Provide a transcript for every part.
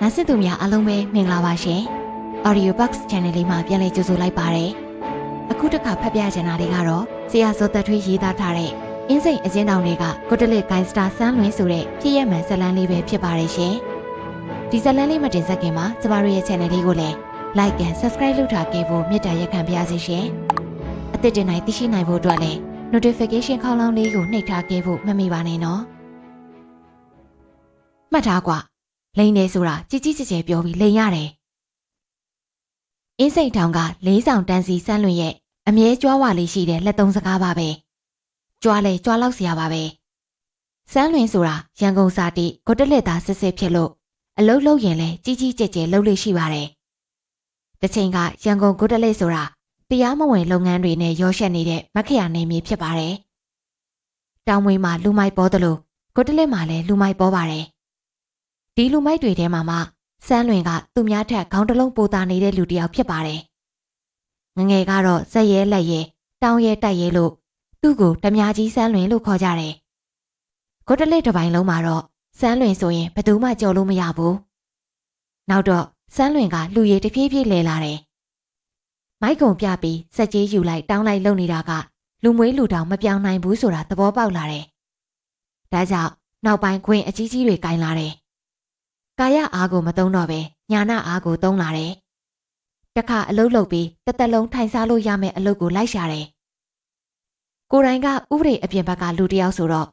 နားဆင်သူများအားလုံးပဲမင်္ဂလာပါရှင် Audio Box Channel လေးမှာပြန်လည်ကြိုဆိုလိုက်ပါတယ်အခုတစ်ခါဖတ်ပြချင်တာတွေကတော့ဆရာစောသက်ထွေးရေးသားထားတဲ့အင်းစိန်အကျဉ်းတောင်တွေကကိုတလစ်ဂိုင်းစတာဆန်းလွင်ဆိုတဲ့ဖြစ်ရမှန်ဇာတ်လမ်းလေးပဲဖြစ်ပါတယ်ရှင်ဒီဇာတ်လမ်းလေးမတင်ဆက်ခင်မှာကျမတို့ရဲ့ channel လေးကိုလည်း like and subscribe လုပ်ထားခဲ့ဖို့မေတ္တာရက်ခံပါရစေရှင်အသစ်တင်နိုင်သိရှိနိုင်ဖို့အတွက်လည်း notification ခေါင်းလောင်းလေးကိုနှိပ်ထားခဲ့ဖို့မမေ့ပါနဲ့နော်မှတ်ထားကွာလိန်နေဆိုတာကြီးကြီးကျယ်ကျယ်ပြောပြီးလိန်ရတယ်အင်းစိန်ထောင်ကလေးဆောင်တန်းစီဆန်းလွင်ရဲ့အမြဲကြွားဝလေးရှိတဲ့လက်သုံးစကားပါပဲကြွားလဲကြွားလောက်စရာပါပဲဆန်းလွင်ဆိုတာရန်ကုန်စာတိကိုတလက်သားစစ်စစ်ဖြစ်လို့အလုတ်လုတ်ရင်လဲကြီးကြီးကျယ်ကျယ်လှုပ်လို့ရှိပါတယ်တစ်ချိန်ကရန်ကုန်ကိုတလက်ဆိုတာတရားမဝင်လုပ်ငန်းတွေနဲ့ရောရှက်နေတဲ့မခရနေမြေဖြစ်ပါတယ်တောင်ဝင်းမှာလူမိုက်ပေါ်တယ်လို့ကိုတလက်မှာလည်းလူမိုက်ပေါ်ပါတယ်ဒီလူမိုက်တွေထဲမှာမှဆန်းလွင်ကသူများထက်ခေါင်းတစ်လုံးပိုသာနေတဲ့လူတစ်ယောက်ဖြစ်ပါတယ်ငငယ်ကတော့ဇက်ရဲလက်ရဲတောင်းရဲတိုက်ရဲလို့သူ့ကိုဓမြကြီးဆန်းလွင်လို့ခေါ်ကြတယ်ကိုတလက်တစ်ပိုင်းလုံးမှာတော့ဆန်းလွင်ဆိုရင်ဘယ်သူမှကြော်လို့မရဘူးနောက်တော့ဆန်းလွင်ကလူရည်တဖြည်းဖြည်းလဲလာတယ်မိုက်ကုံပြပြီးစက်ကြီးယူလိုက်တောင်းလိုက်လုပ်နေတာကလူမွေးလူတောင်မပြောင်းနိုင်ဘူးဆိုတာသဘောပေါက်လာတယ်ဒါကြောင့်နောက်ပိုင်းခွင်အကြီးကြီးတွေကင်လာတယ်ကာယအားကိုမသုံးတော့ပဲညာနာအားကိုသုံးလာတယ်တခါအလုပ်လုပ်ပြီးတစ်သက်လုံးထိုင်စားလို့ရမယ့်အလုပ်ကိုလိုက်ရှာတယ်ကိုယ်တိုင်ကဥပဒေအပြင်ဘက်ကလူတစ်ယောက်ဆိုတော့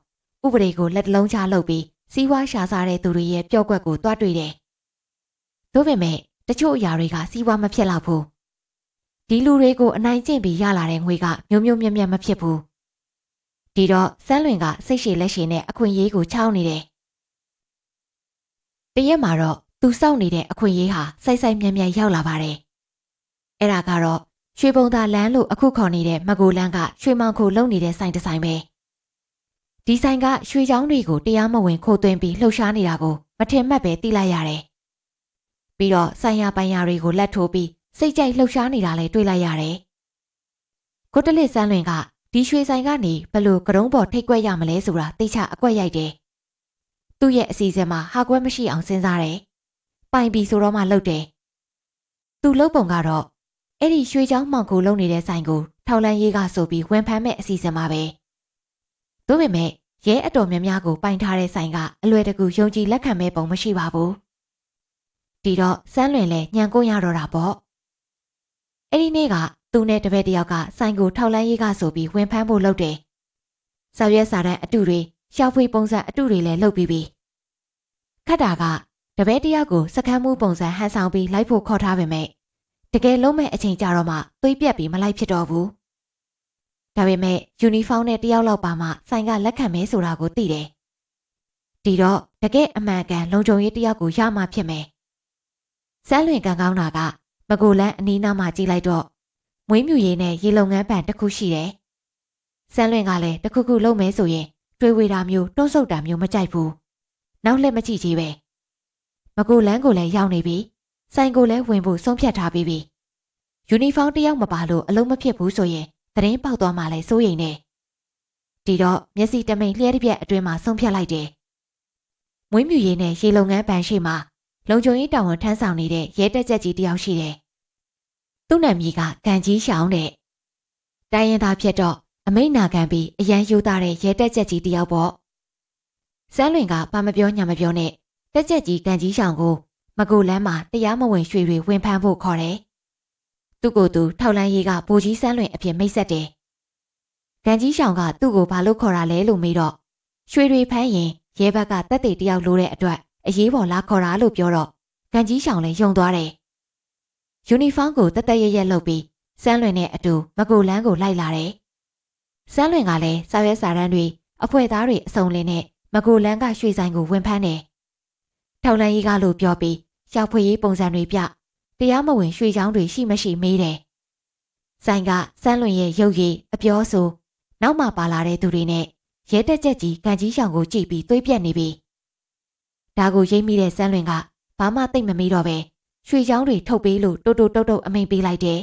ဥပဒေကိုလက်တလုံးချလုပ်ပြီးစီးပွားရှာစားတဲ့သူတွေရဲ့ပျော့ကွက်ကိုတွားတွေ့တယ်။ဒါပေမဲ့တချို့အရာတွေကစီးပွားမဖြစ်တော့ဘူး။ဒီလူတွေကိုအနိုင်ကျင့်ပြီးရလာတဲ့ငွေကမျိုးမျိုးမြတ်မြတ်မဖြစ်ဘူး။ဒီတော့ဆန်းလွင်ကစိတ်ရှည်လက်ရှည်နဲ့အခွင့်အရေးကိုချောင်းနေတယ်။တရက်မှာတော့သူစောင့်နေတဲ့အခွင့်အရေးဟာစိုက်စိုက်မြတ်မြတ်ရောက်လာပါတယ်။အဲ့ဒါကတော့ရွှေဘုံသာလမ်းလို့အခုခေါ်နေတဲ့မကူလန်းကရွှေမောင်ခိုလုံနေတဲ့ဆိုင်တစ်ဆိုင်ပဲ။ဒီဆိုင်ကရွှေချောင်းတွေကိုတရားမဝင်ခိုးသွင်းပြီးလှုပ်ရှားနေတာကိုမထင်မှတ်ပဲသိလိုက်ရတယ်။ပြီးတော့ဆိုင်ရပိုင်ရတွေကိုလက်ထိုးပြီးစိတ်ကြိုက်လှုပ်ရှားနေတာလည်းတွေ့လိုက်ရတယ်။ကိုတလစ်ဆန်းလွင်ကဒီရွှေဆိုင်ကနေဘလို့ကရုံးပေါ်ထိတ်ကွက်ရမလဲဆိုတာသိချအကွက်ရိုက်တယ်။သူ့ရဲ့အစီအစဉ်မှာဟာကွက်မရှိအောင်စဉ်းစားတယ်။ပိုင်ပြီးဆိုတော့မှလှုပ်တယ်။သူလှုပ်ပုံကတော့အဲ့ဒီရွှေချောင်းမှောင်ခိုလုံနေတဲ့ဆိုင်ကိုထောက်လန်းရေးကဆိုပြီးဝန်ဖမ်းမဲ့အစီအစဉ်မှာပဲ။ဒါပေမဲ့ရဲအတော်များများကိုပိုင်ထားတဲ့ဆိုင်ကအလွယ်တကူယုံကြည်လက်ခံမဲ့ပုံမရှိပါဘူး။ဒီတော့ဆန်းလွင်လည်းညံကိုရတော့တာပေါ့။အဲ့ဒီနေ့ကသူနဲ့တပည့်တယောက်ကဆိုင်ကိုထောက်လန်းရေးကဆိုပြီးဝန်ဖမ်းဖို့လုပ်တယ်။စာရွက်စာတမ်းအတုတွေရှောက်ဖွေပုံစံအတုတွေလည်းလုပ်ပြီးပြီ။ခတ်တာကတပည့်တယောက်ကိုစခန်းမှုပုံစံဟန်ဆောင်ပြီးလိုက်ဖို့ခေါ်ထားပေမဲ့တကယ်လုံးမဲ့အချိန်ကြတော့မှသွေးပြက်ပြီးမလိုက်ဖြစ်တော့ဘူး။ဒါပေမဲ့ယူနီဖောင်းနဲ့တယောက်လောက်ပါမှဆိုင်ကလက်ခံမဲဆိုတာကိုသိတယ်။ဒီတော့တကယ်အမှန်ကန်လုံခြုံရေးတယောက်ကိုရမှဖြစ်မယ်။ဆန်းလွင်ကန်ကောင်းတာကမကိုလန်းအနီးနားမှာကြည့်လိုက်တော့မွေးမြူရေးနဲ့ရေလုံငန်းပန်တစ်ခုရှိတယ်။ဆန်းလွင်ကလည်းတစ်ခုခုလုပ်မဲဆိုရင်တွေးဝေတာမျိုးတွန်းဆုပ်တာမျိုးမကြိုက်ဘူး။နောက်လက်မကြည့်ကြီးပဲ။မကိုလန်းကိုလည်းရောက်နေပြီ။ဆိုင်ကိုလည်းဝင်ဖို့ဆုံးဖြတ်ထားပြီးပြီ။ယူနီဖောင်းတယောက်မပါလို့အလုံးမဖြစ်ဘူးဆိုရင်သတင်းပေါက်သွားမှလည်းစိုးရိမ်နေ။ဒီတော့မျက်စိတမိန်လျှက်တစ်ပြက်အတွင်းမှာဆုံးဖြတ်လိုက်တယ်။မွေးမြူရေးနဲ့ရေလုံငန်းပန်ရှိမှာလုံခြုံရေးတာဝန်ထမ်းဆောင်နေတဲ့ရဲတပ်ချက်ကြီးတယောက်ရှိတယ်။သူ့နာမည်ကကန်ကြီးရှောင်းတဲ့။တိုင်းရင်သားဖြစ်တော့အမိန့်နာခံပြီးအရန်ယူသားတဲ့ရဲတပ်ချက်ကြီးတယောက်ပေါ့။ဆန်းလွင်ကဘာမပြောညာမပြောနဲ့တပ်ချက်ကြီးကန်ကြီးရှောင်းကိုမကူလန်းမှာတရားမဝင်ရွှေတွေဝင်ဖမ်းဖို့ခေါ်တယ်။သူ့ကိုယ်သူထောက်လန်းရေးကဗိုလ်ကြီးဆန်းလွင်အဖြစ်မိတ်ဆက်တယ်။ကန်ကြီးရှောင်းကသူ့ကိုဘာလို့ခေါ်တာလဲလို့မေးတော့ရွှေတွေဖမ်းရင်ရဲဘက်ကတပ်တွေတယောက်လိုတဲ့အတွက်အရေးပေါ်လာခေါ်တာလို့ပြောတော့ကန်ကြီးရှောင်းလည်းယုံသွားတယ်။ယူနီဖောင်းကိုတသက်ရရက်လုပ်ပြီးဆန်းလွင်နဲ့အတူမကူလန်းကိုလိုက်လာတယ်။ဆန်းလွင်ကလည်းစာရွက်စာတမ်းတွေအဖွဲ့သားတွေအစုံလင်းနဲ့မကူလန်းကရွှေဆိုင်ကိုဝင်ဖမ်းတယ်။ထောက်လန်းရေးကလို့ပြောပြီးရှောက်ဖွေရေးပုံစံတွေပြတရားမဝင်ရွှေချောင်းတွေရှိမရှိမေးတယ်။ဆိုင်ကဆန်းလွင်ရဲ့ရုပ်ရည်အပြောဆိုနောက်မှပါလာတဲ့သူတွေနဲ့ရဲတက်ချက်ကြီးကန်ကြီးရှောင်ကိုကြည့်ပြီးသွေးပြက်နေပြီ။ဒါကိုရိပ်မိတဲ့ဆန်းလွင်ကဘာမှသိမ့်မမေးတော့ပဲရွှေချောင်းတွေထုတ်ပေးလို့တိုးတိုးတုတ်တုတ်အမိန်ပေးလိုက်တယ်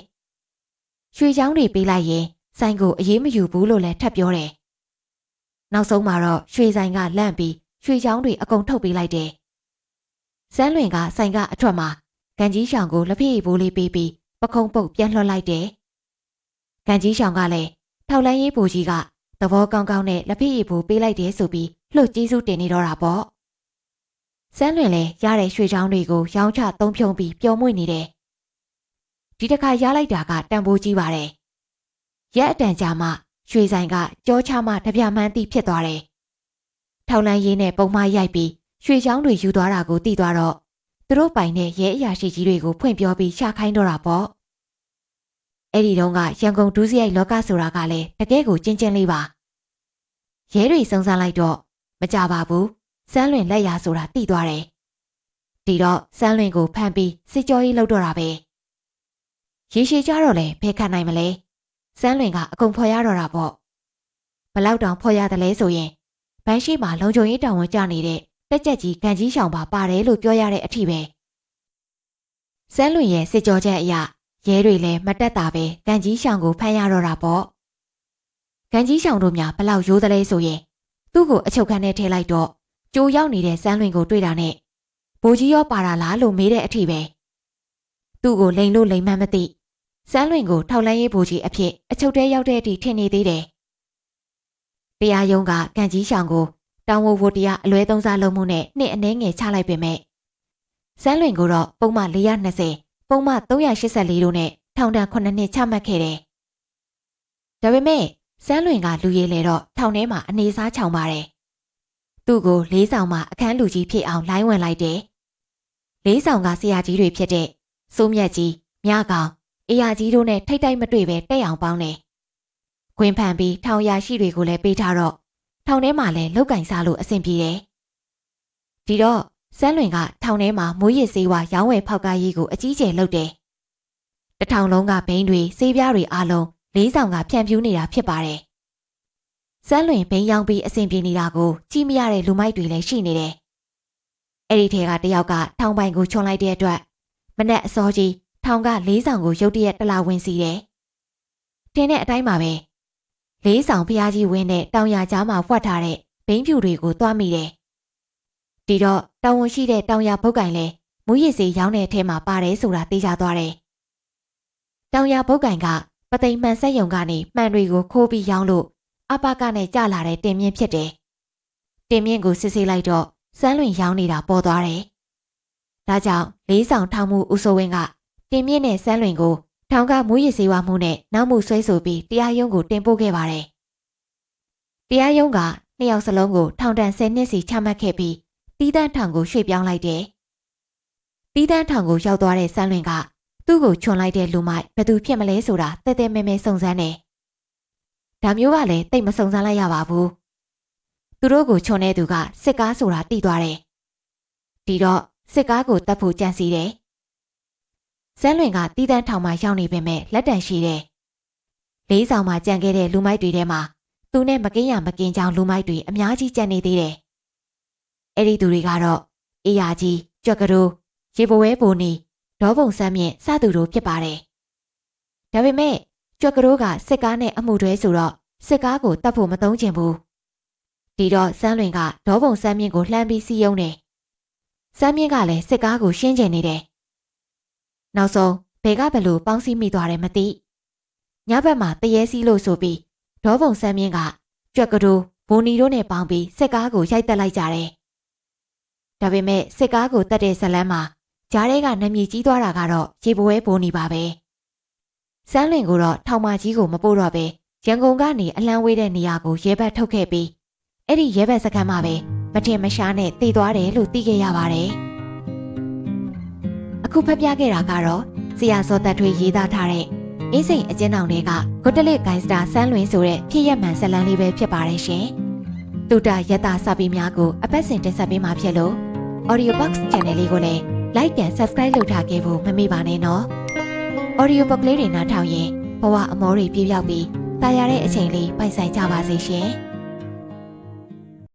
။ရွှေချောင်းတွေပေးလိုက်ရင်ဆိုင်ကိုအေးမယူဘူးလို့လည်းထပ်ပြောတယ်။နောက်ဆုံးမှာတော့ရွှေဆိုင်ကလန့်ပြီးရွှေချောင်းတွေအကုန်ထုတ်ပေးလိုက်တယ် စမ်းလွင်ကဆိုင်ကအထွက်မှာကန်ကြီးရှောင်ကိုလက်ဖက်ရည်ဘိုးလေးပေးပြီးပခုံးပုတ်ပြန်လွှတ်လိုက်တယ်။ကန်ကြီးရှောင်ကလည်းထောက်လန်းရေးဘူကြီးကသဘောကောင်းကောင်းနဲ့လက်ဖက်ရည်ဘိုးပေးလိုက်တယ်ဆိုပြီးလှုပ်ကြီးစုတင်နေတော့တာပေါ့။စမ်းလွင်လည်းရတဲ့ရွှေချောင်းတွေကိုရောင်းချသုံးဖြုံပြီးပျော်မွေ့နေတယ်။ဒီတစ်ခါရလိုက်တာကတန်ဖိုးကြီးပါတယ်။ရက်အတန်ကြာမှရွှေဆိုင်ကကြောချမှတပြမှန်းသိဖြစ်သွားတယ်။ထောက်လန်းရေးနဲ့ပုံမှားရိုက်ပြီးရွှေချောင်းတွေယူသွားတာကိုသိသွားတော့သူတို့ပိုင်တဲ့ရဲအရာရှိကြီးတွေကိုဖွင့်ပြောပြီးရှာခိုင်းတော့တာပေါ့။အဲ့ဒီတုန်းကရန်ကုန်ဒုစရိုက်လောကဆိုတာကလည်းတကယ်ကိုကျဉ်းကျဉ်းလေးပါ။ရဲတွေစုံစမ်းလိုက်တော့မကြပါဘူး။စမ်းလွင်လက်ရာဆိုတာသိသွားတယ်။ဒီတော့စမ်းလွင်ကိုဖမ်းပြီးစစ်ကြောရေးလုပ်တော့တာပဲ။ရေရှည်ကြတော့လေဖဲခတ်နိုင်မလဲ။စမ်းလွင်ကအကုန်ဖော်ရတော့တာပေါ့။ဘလောက်တောင်ဖော်ရတယ်လဲဆိုရင်ဘန်းရှိမှာလုံခြုံရေးတာဝန်ကျနေတဲ့တက်ကြက်ကြီးကန်ကြီးရှောင်ပါပါတယ်လို့ပြောရတဲ့အထိပဲ။စမ်းလွင်ရဲ့စစ်ကြောချက်အရရဲတွေလည်းမတက်တာပဲကန်ကြီးရှောင်ကိုဖမ်းရတော့တာပေါ့။ကန်ကြီးရှောင်တို့များဘလောက်ရိုးသလဲဆိုရင်သူ့ကိုအချုပ်ခန်းထဲထည့်လိုက်တော့ကြိုးရောက်နေတဲ့စမ်းလွင်ကိုတွေ့တာနဲ့ဘိုးကြီးရောပါတာလားလို့မေးတဲ့အထိပဲ။သူ့ကိုလိန်လို့လိန်မှန်းမသိစမ်းလွင်ကိုထောက်လန်းရေးဘိုးကြီးအဖြစ်အချုပ်ထဲရောက်တဲ့အထိထင်နေသေးတယ်။တရားရုံးကကန်ကြီးရှောင်ကိုတောင်ဝဝတရားအလွဲသုံးစားလုပ်မှုနဲ့နှစ်အနည်းငယ်ချလိုက်ပေမဲ့စမ်းလွင်ကိုတော့ပုံမှန်420ပုံမှန်384တို့နဲ့ထောင်ဒဏ်9နှစ်ချမှတ်ခဲ့တယ်။ဒါပေမဲ့စမ်းလွင်ကလူရည်လေတော့ထောင်ထဲမှာအနေစားချောင်ပါတယ်။သူ့ကိုလေးဆောင်မှာအခန်းလူကြီးဖြစ်အောင်လိုင်းဝင်လိုက်တယ်။လေးဆောင်ကဆရာကြီးတွေဖြစ်တဲ့စိုးမြတ်ကြီးမြကောင်အေယာကြီးတို့နဲ့ထိတ်တိုက်မတွေ့ပဲတက်အောင်ပေါင်းတယ်။ခွင်ဖန်ပြီးထောင်ရရှိတွေကိုလည်းပေးထားတော့ထောင်ထဲမှာလည်းလောက်ကင်စားလို့အဆင်ပြေတယ်။ဒီတော့စမ်းလွင်ကထောင်ထဲမှာမိုးရစ်ဆေးဝါရောင်းဝယ်ဖောက်ကားရေးကိုအကြီးကျယ်လုပ်တယ်။တထောင်လုံးကဘိန်းတွေဆေးပြားတွေအားလုံးလေးဆောင်ကဖြန့်ဖြူးနေတာဖြစ်ပါတယ်။စမ်းလွင်ဘိန်းရောင်းပြီးအဆင်ပြေနေတာကိုကြည့်မရတဲ့လူမိုက်တွေလည်းရှိနေတယ်။အဲ့ဒီထဲကတယောက်ကထောင်ပိုင်ကိုချွန်လိုက်တဲ့အတွက်မနက်အစောကြီးထောင်ကလေးဆောင်ကိုရုတ်တရက်တလာဝင်စီတယ်။တင်းတဲ့အတိုင်းပါပဲ။လေးဆောင်ဖျားကြီးဝင်းနဲ့တောင်ရကြားမှာဖွက်ထားတဲ့ဘိန်းဖြူတွေကိုသွားမိတယ်။ဒီတော့တောင်ဝန်ရှိတဲ့တောင်ရဘုတ်ကင်လည်းမူရစ်စေးရောင်းတဲ့အထဲမှာပါတယ်ဆိုတာသိကြသွားတယ်။တောင်ရဘုတ်ကင်ကပသိမ်မှန်ဆက်ယုံကနေမှန်တွေကိုခိုးပြီးရောင်းလို့အပကနဲ့ကြလာတဲ့တင်မြင့်ဖြစ်တယ်။တင်မြင့်ကိုစစ်ဆေးလိုက်တော့စမ်းလွင်ရောင်းနေတာပေါ်သွားတယ်။ဒါကြောင့်လေးဆောင်ထောင်မှုဦးစိုးဝင်းကတင်မြင့်နဲ့စမ်းလွင်ကိုထောင်ကမူရစ်စေးဝါမှုနဲ့နောက်မှုဆွဲဆိုပြီးတရားရုံးကိုတင်ပို့ခဲ့ပါတယ်။တရားရုံးကနှစ်ယောက်စလုံးကိုထောင်ဒဏ်10နှစ်စီချမှတ်ခဲ့ပြီးတီးတန်းထောင်ကိုရွှေ့ပြောင်းလိုက်တယ်။တီးတန်းထောင်ကိုရောက်သွားတဲ့စမ်းလွင်ကသူ့ကိုချွန်လိုက်တဲ့လူမိုက်ဘယ်သူဖြစ်မလဲဆိုတာတဲတဲမဲမဲစုံစမ်းတယ်။ဒါမျိုးကလည်းတိတ်မစုံစမ်းလိုက်ရပါဘူး။သူတို့ကိုချွန်တဲ့သူကစစ်ကားဆိုတာသိသွားတယ်။ဒီတော့စစ်ကားကိုတတ်ဖို့ကြံစီတယ်။စမ်းလွင်ကတီးတန်းထောင်မှာရောက်နေပေမဲ့လက်တံရှိတယ်။လေးဆောင်မှာကြံခဲ့တဲ့လူမိုက်တွေထဲမှာသူနဲ့မကင်းရမကင်းကြောင်လူမိုက်တွေအများကြီးကြံနေသေးတယ်။အဲ့ဒီသူတွေကတော့အေယာကြီးကြွက်ကတိုးရေဘဝဲဘိုနီဒေါဘုံဆန်းမြင့်စသူတို့ဖြစ်ပါတယ်။ဒါပေမဲ့ကြွက်ကတိုးကစစ်ကားနဲ့အမှုတွဲဆိုတော့စစ်ကားကိုတတ်ဖို့မသုံးချင်ဘူး။ဒီတော့စမ်းလွင်ကဒေါဘုံဆန်းမြင့်ကိုလှမ်းပြီးစီးယုံတယ်။စမ်းမြင့်ကလည်းစစ်ကားကိုရှင်းကျင်နေတယ်။နောက်ဆုံးဘယ်ကဘယ်လိုပေါင်းစည်းမိသွားတယ်မသိ။ညဘက်မှာတရေစီးလို့ဆိုပြီးဒေါဘုံဆန်းမြင့်ကကြွက်ကတိုးဘိုနီတို့နဲ့ပေါင်းပြီးစစ်ကားကိုရိုက်တက်လိုက်ကြတယ်။ဒါပေမဲ့စစ်ကားကိုတက်တဲ့ဇလန်းမှာကြားထဲကနမည်ကြီးသွားတာကတော့ရေဘဝဲဘိုနီပါပဲ။စမ်းလွင်ကိုတော့ထောင်မကြီးကိုမပို့တော့ပဲရန်ကုန်ကနေအလံဝေးတဲ့နေရာကိုရဲဘက်ထုတ်ခဲ့ပြီးအဲ့ဒီရဲဘက်စခန်းမှာပဲမထင်မရှားနဲ့တည်သွားတယ်လို့သိခဲ့ရပါတယ်။အခုဖတ်ပြခဲ့တာကတော့ဆရာစောသက်ထွေးရေးသားထားတဲ့အင်းစိန်အကျဉ်းထောင်တွေကဂုတ်တလစ်ဂိုင်းစတာစမ်းလွင်ဆိုတဲ့ဖြစ်ရမှန်ဇလန်းလေးပဲဖြစ်ပါတယ်ရှင်။တူတာယတစာပေများကိုအပတ်စဉ်တင်ဆက်ပေးမှာဖြစ်လို့ Audio Box Channel လေးကိုလည်း Like and Subscribe လုပ်ထားခဲ့ဖို့မမေ့ပါနဲ့နော်။ Audio Box လေးတွေနားထောင်ရင်ဘဝအမောတွေပြေပြောက်ပြီးတာယာတဲ့အချိန်လေးပိုင်ဆိုင်ကြပါစေရှင်။